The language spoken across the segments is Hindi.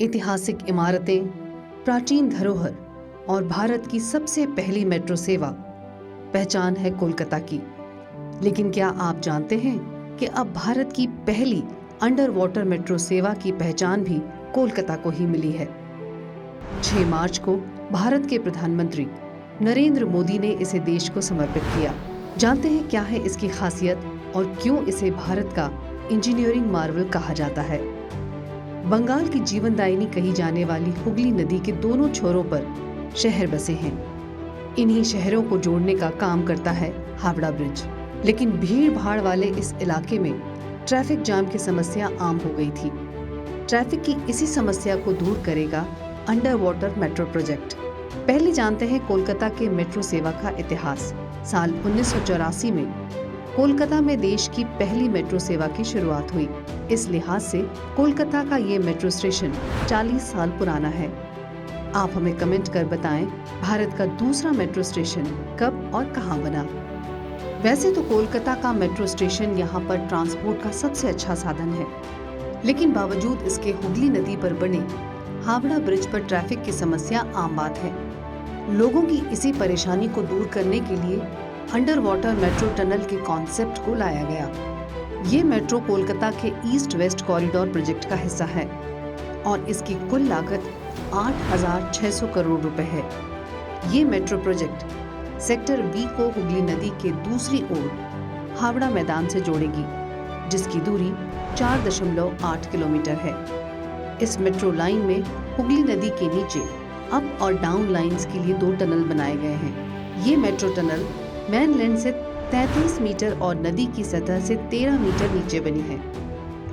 ऐतिहासिक इमारतें, प्राचीन धरोहर और भारत की सबसे पहली मेट्रो सेवा पहचान है कोलकाता की। लेकिन क्या आप जानते हैं कि अब भारत की पहली अंडर वाटर मेट्रो सेवा की पहचान भी कोलकाता को ही मिली है। 6 मार्च को भारत के प्रधानमंत्री नरेंद्र मोदी ने इसे देश को समर्पित किया। जानते हैं क्या है इसकी खासियत और क्यों इसे भारत का इंजीनियरिंग मार्वल कहा जाता है। बंगाल की जीवनदायिनी कही जाने वाली हुगली नदी के दोनों छोरों पर शहर बसे हैं। इन्हीं शहरों को जोड़ने का काम करता है हावड़ा ब्रिज। लेकिन भीड़ भाड़ वाले इस इलाके में ट्रैफिक जाम की समस्या आम हो गई थी। ट्रैफिक की इसी समस्या को दूर करेगा अंडर वाटर मेट्रो प्रोजेक्ट। पहले जानते हैं कोलकाता के मेट्रो सेवा का इतिहास। साल 1984 में कोलकाता में देश की पहली मेट्रो सेवा की शुरुआत हुई। इस लिहाज से कोलकाता का ये मेट्रो स्टेशन 40 साल पुराना है। आप हमें कमेंट कर बताएं, भारत का दूसरा मेट्रो स्टेशन कब और कहां बना। वैसे तो कोलकाता का मेट्रो स्टेशन यहां पर ट्रांसपोर्ट का सबसे अच्छा साधन है, लेकिन बावजूद इसके हुगली नदी पर बने हावड़ा ब्रिज पर ट्रैफिक की समस्या आम बात है। लोगों की इसी परेशानी को दूर करने के लिए अंडर वाटर मेट्रो टनल के कॉन्सेप्ट को लाया गया। ये मेट्रो कोलकाता के ईस्ट वेस्ट कॉरिडोर प्रोजेक्ट का हिस्सा है और इसकी कुल लागत 8,600 करोड़ रुपए है। ये मेट्रो प्रोजेक्ट सेक्टर बी को हुगली नदी के दूसरी ओर हावड़ा मैदान से जोड़ेगी, जिसकी दूरी 4.8 किलोमीटर है। इस मेट्रो लाइन में हुगली नदी के नीचे अप और डाउन लाइंस के लिए 2 टनल बनाए गए हैं। ये मेट्रो टनल मेनलैंड से 33 मीटर और नदी की सतह से 13 मीटर नीचे बनी है।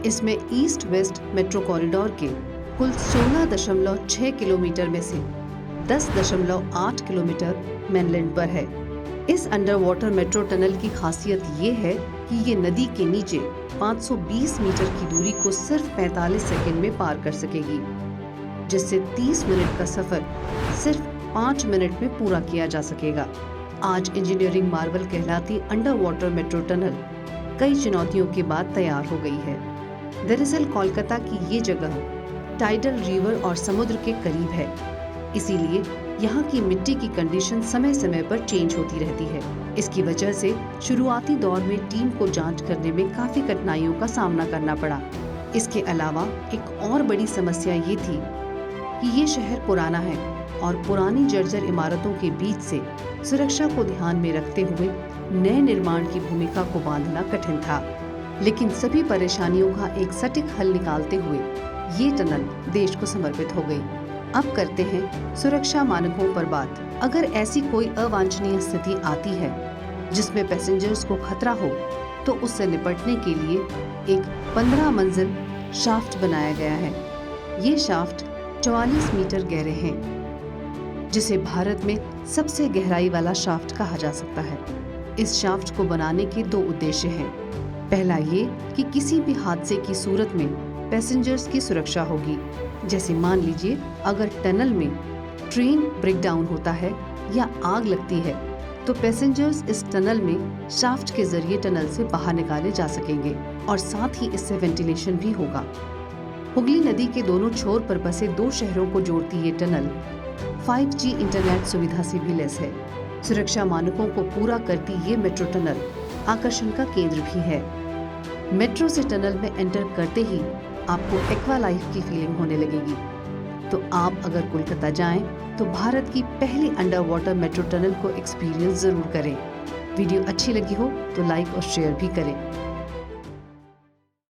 इसमें ईस्ट वेस्ट मेट्रो कॉरिडोर के कुल 16.6 किलोमीटर में से 10.8 किलोमीटर मेनलैंड पर है। इस अंडर वाटर मेट्रो टनल की खासियत ये है कि ये नदी के नीचे 520 मीटर की दूरी को सिर्फ 45 सेकंड में पार कर सकेगी, जिससे 30 मिनट का सफर सिर्फ 5 मिनट में पूरा किया जा सकेगा। आज इंजीनियरिंग मार्वल कहलाती अंडर वाटर मेट्रो टनल कई चुनौतियों के बाद तैयार हो गई है। दरअसल कोलकाता की ये जगह टाइडल रिवर और समुद्र के करीब है, इसीलिए यहाँ की मिट्टी की कंडीशन समय समय पर चेंज होती रहती है। इसकी वजह से शुरुआती दौर में टीम को जांच करने में काफी कठिनाइयों का सामना करना पड़ा। इसके अलावा एक और बड़ी समस्या ये थी कि ये शहर पुराना है और पुरानी जर्जर इमारतों के बीच से सुरक्षा को ध्यान में रखते हुए नए निर्माण की भूमिका को बांधना कठिन था। लेकिन सभी परेशानियों का एक सटीक हल निकालते हुए ये टनल देश को समर्पित हो गई। अब करते हैं सुरक्षा मानकों पर बात। अगर ऐसी कोई अवांछनीय स्थिति आती है जिसमें पैसेंजर्स को खतरा हो, तो उससे निपटने के लिए एक 15 मंजिल शाफ्ट बनाया गया है। ये शाफ्ट 44 मीटर गहरे हैं, जिसे भारत में सबसे गहराई वाला शाफ्ट कहा जा सकता है। इस शाफ्ट को बनाने के 2 उद्देश्य हैं। पहला ये कि किसी भी हादसे की सूरत में पैसेंजर्स की सुरक्षा होगी। जैसे मान लीजिए अगर टनल में ट्रेन ब्रेकडाउन होता है या आग लगती है, तो पैसेंजर्स इस टनल में शाफ्ट के जरिए टनल से बाहर निकाले जा सकेंगे और साथ ही इससे वेंटिलेशन भी होगा। हुगली नदी के दोनों छोर पर बसे 2 शहरों को जोड़ती ये टनल 5G इंटरनेट सुविधा से भी लैस है। सुरक्षा मानकों को पूरा करती ये मेट्रो टनल आकर्षण का केंद्र भी है। मेट्रो से टनल में एंटर करते ही आपको एक्वा लाइफ की फीलिंग होने लगेगी। तो आप अगर कोलकाता जाएं तो भारत की पहली अंडर वाटर मेट्रो टनल को एक्सपीरियंस जरूर करें। वीडियो अच्छी लगी हो तो लाइक और शेयर भी करें।